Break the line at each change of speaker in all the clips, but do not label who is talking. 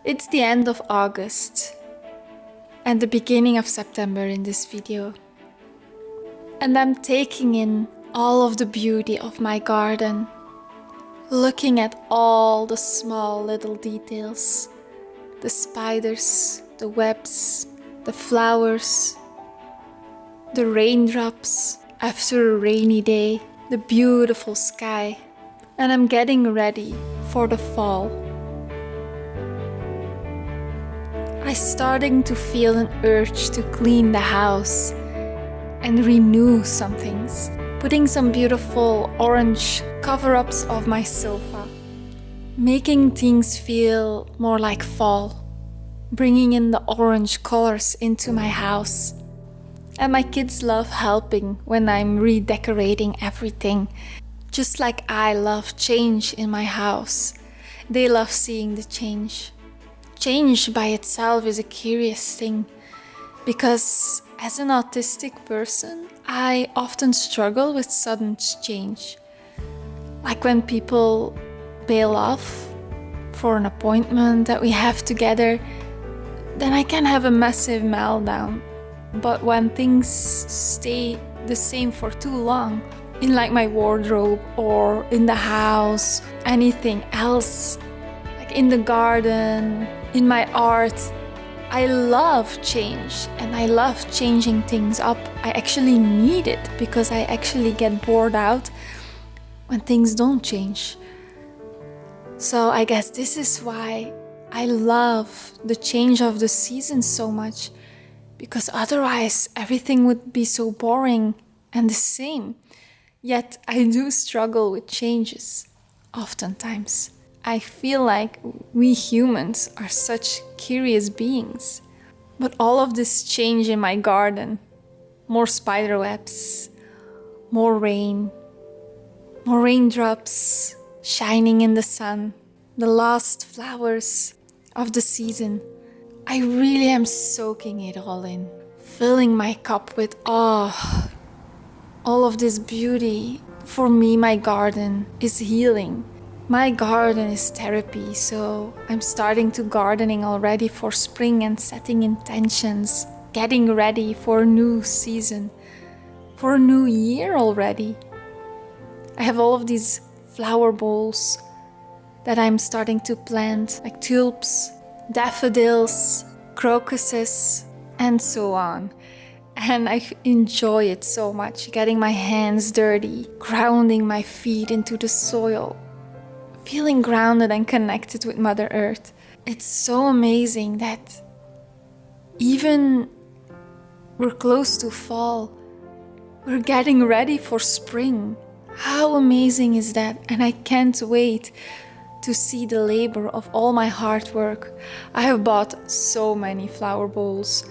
It's the end of August and the beginning of September in this video. And I'm taking in all of the beauty of my garden, looking at all the small little details, the spiders, the webs, the flowers, the raindrops after a rainy day, the beautiful sky. And I'm getting ready for the fall. I'm starting to feel an urge to clean the house and renew some things. Putting some beautiful orange cover-ups of my sofa. Making things feel more like fall. Bringing in the orange colors into my house. And my kids love helping when I'm redecorating everything. Just like I love change in my house. They love seeing the change. Change by itself is a curious thing, because as an autistic person, I often struggle with sudden change. Like when people bail off for an appointment that we have together, then I can have a massive meltdown. But when things stay the same for too long, in like my wardrobe or in the house, anything else, like in the garden, in my art, I love change and I love changing things up. I actually need it because I actually get bored out when things don't change. So I guess this is why I love the change of the season so much, because otherwise everything would be so boring and the same. Yet I do struggle with changes oftentimes. I feel like we humans are such curious beings. But all of this change in my garden, more spider webs, more rain, more raindrops shining in the sun, the last flowers of the season, I really am soaking it all in, filling my cup with all of this beauty. For me, my garden is healing. My garden is therapy, so I'm starting to gardening already for spring and setting intentions, getting ready for a new season, for a new year already. I have all of these flower bowls that I'm starting to plant, like tulips, daffodils, crocuses, and so on. And I enjoy it so much, getting my hands dirty, grounding my feet into the soil, feeling grounded and connected with Mother Earth. It's so amazing that even we're close to fall, we're getting ready for spring. How amazing is that? And I can't wait to see the labor of all my hard work. I have bought so many flower bowls.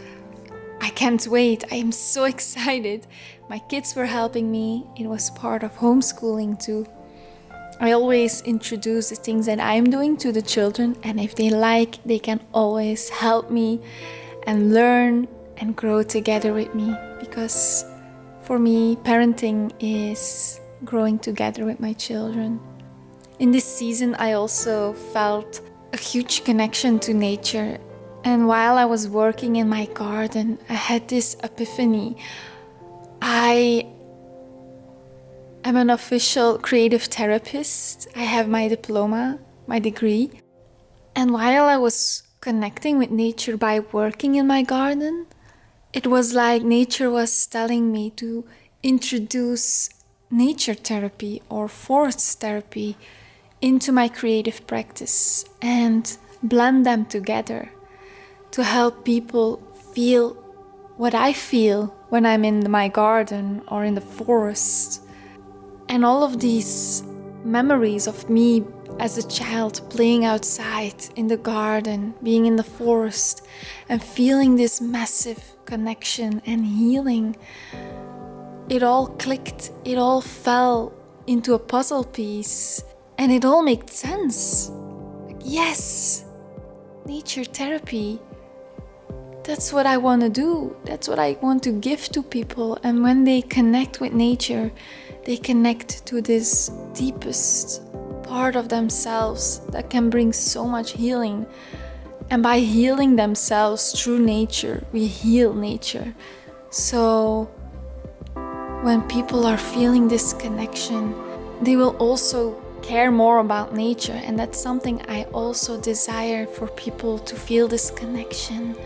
I can't wait. I am so excited. My kids were helping me. It was part of homeschooling too. I always introduce the things that I'm doing to the children, and if they like, they can always help me and learn and grow together with me, because for me, parenting is growing together with my children. In this season, I also felt a huge connection to nature, and while I was working in my garden, I had this epiphany. I'm an official creative therapist. I have my diploma, my degree. And while I was connecting with nature by working in my garden, it was like nature was telling me to introduce nature therapy or forest therapy into my creative practice and blend them together to help people feel what I feel when I'm in my garden or in the forest. And all of these memories of me as a child playing outside in the garden, being in the forest, and feeling this massive connection and healing, it all clicked, it all fell into a puzzle piece, and it all made sense. Like, yes, nature therapy. That's what I want to do. That's what I want to give to people. And when they connect with nature, they connect to this deepest part of themselves that can bring so much healing And by healing themselves through nature, we heal nature. So when people are feeling this connection, they will also care more about nature. And that's something I also desire for people to feel, this connection.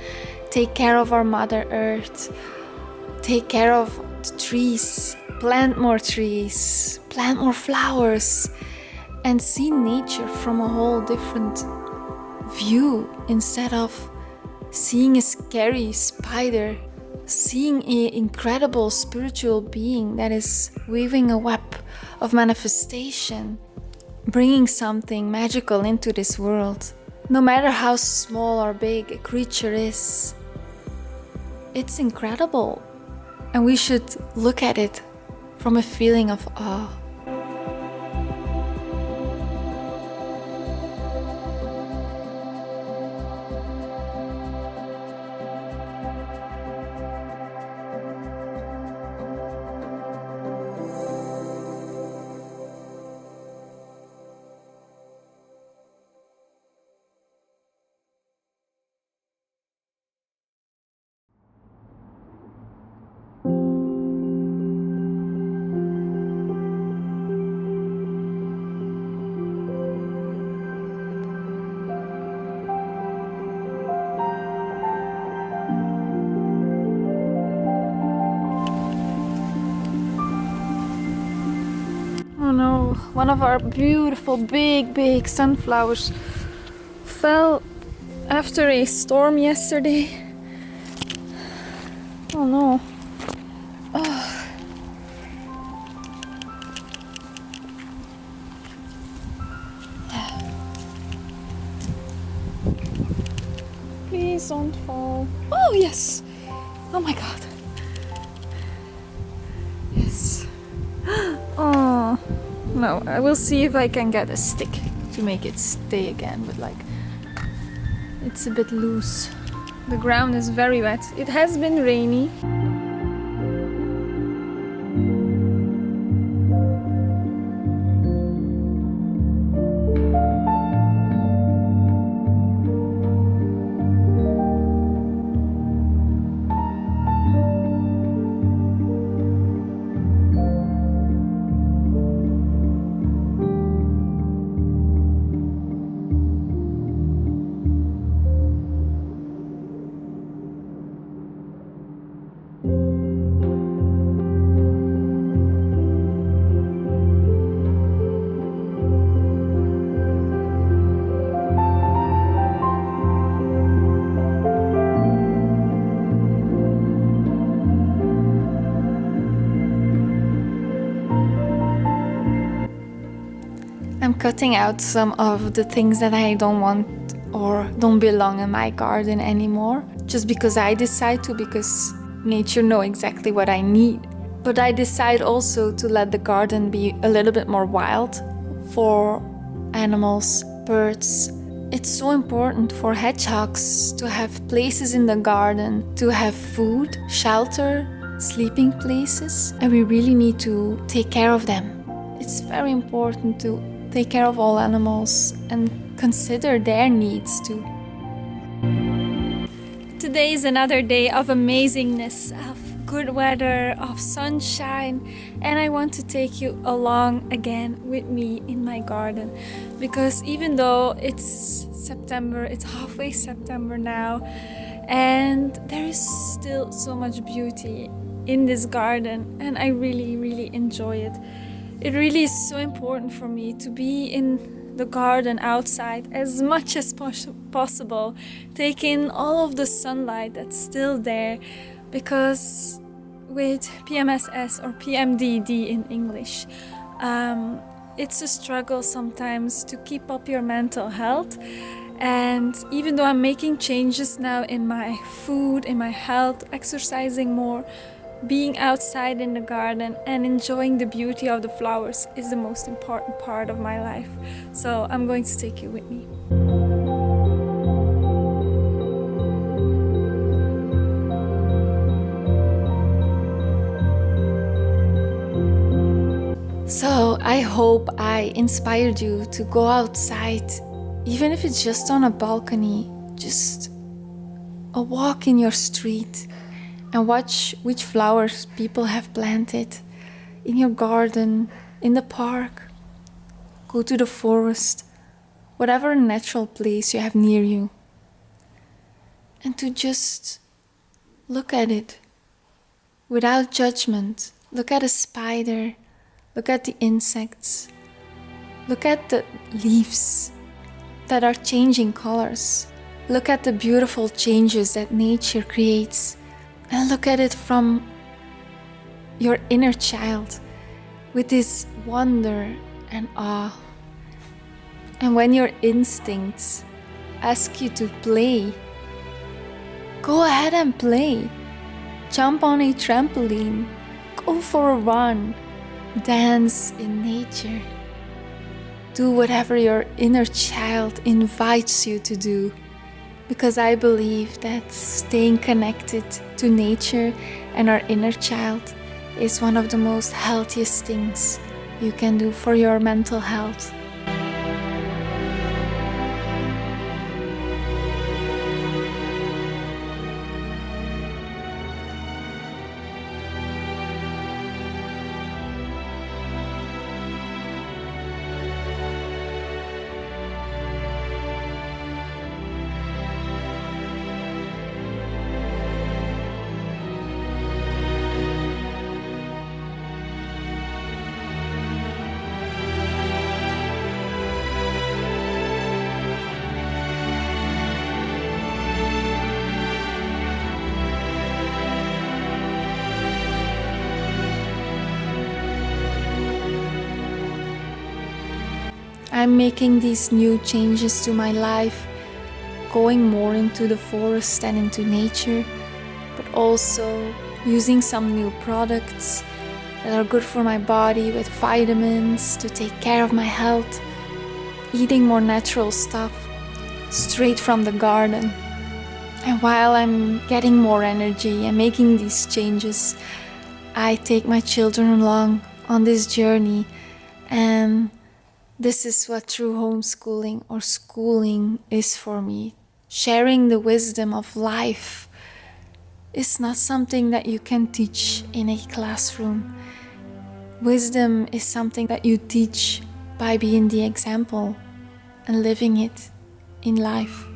Take care of our Mother Earth. Take care of the trees. Plant more trees. Plant more flowers. And see nature from a whole different view, instead of seeing a scary spider, seeing an incredible spiritual being that is weaving a web of manifestation, bringing something magical into this world. No matter how small or big a creature is, it's incredible, and we should look at it from a feeling of awe. Oh no, one of our beautiful big sunflowers fell after a storm yesterday. Oh no. Oh. Please don't fall. Oh yes. Oh my god. Yes. Oh no, I will see if I can get a stick to make it stay again, but like it's a bit loose. The ground is very wet. It has been rainy. I'm cutting out some of the things that I don't want or don't belong in my garden anymore, just because I decide to, because nature knows exactly what I need. But I decide also to let the garden be a little bit more wild for animals, birds. It's so important for hedgehogs to have places in the garden, to have food, shelter, sleeping places, and we really need to take care of them. It's very important to take care of all animals and consider their needs too. Today is another day of amazingness, of good weather, of sunshine, and I want to take you along again with me in my garden, because even though it's September, it's halfway September now, and there is still so much beauty in this garden, and I really enjoy it. It really is so important for me to be in the garden outside as much as possible, take in all of the sunlight that's still there, because with PMSS or PMDD in English, it's a struggle sometimes to keep up your mental health. And even though I'm making changes now in my food, in my health, exercising more, being outside in the garden and enjoying the beauty of the flowers is the most important part of my life. So I'm going to take you with me. So I hope I inspired you to go outside, even if it's just on a balcony, just a walk in your street and watch which flowers people have planted in your garden, in the park. Go to the forest, whatever natural place you have near you, and to just look at it without judgment. Look at a spider, look at the insects, look at the leaves that are changing colors. Look at the beautiful changes that nature creates, and look at it from your inner child with this wonder and awe. And when your instincts ask you to play, go ahead and play. Jump on a trampoline, go for a run, dance in nature. Do whatever your inner child invites you to do, because I believe that staying connected to nature and our inner child is one of the most healthiest things you can do for your mental health. I'm making these new changes to my life, going more into the forest and into nature, but also using some new products that are good for my body with vitamins to take care of my health, eating more natural stuff straight from the garden. And while I'm getting more energy and making these changes, I take my children along on this journey, and this is what true homeschooling or schooling is for me. Sharing the wisdom of life is not something that you can teach in a classroom. Wisdom is something that you teach by being the example and living it in life.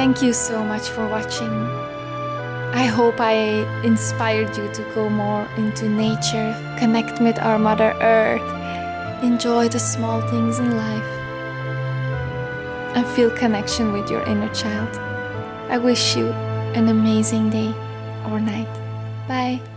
Thank you so much for watching. I hope I inspired you to go more into nature, connect with our Mother Earth, enjoy the small things in life, and feel connection with your inner child. I wish you an amazing day or night. Bye.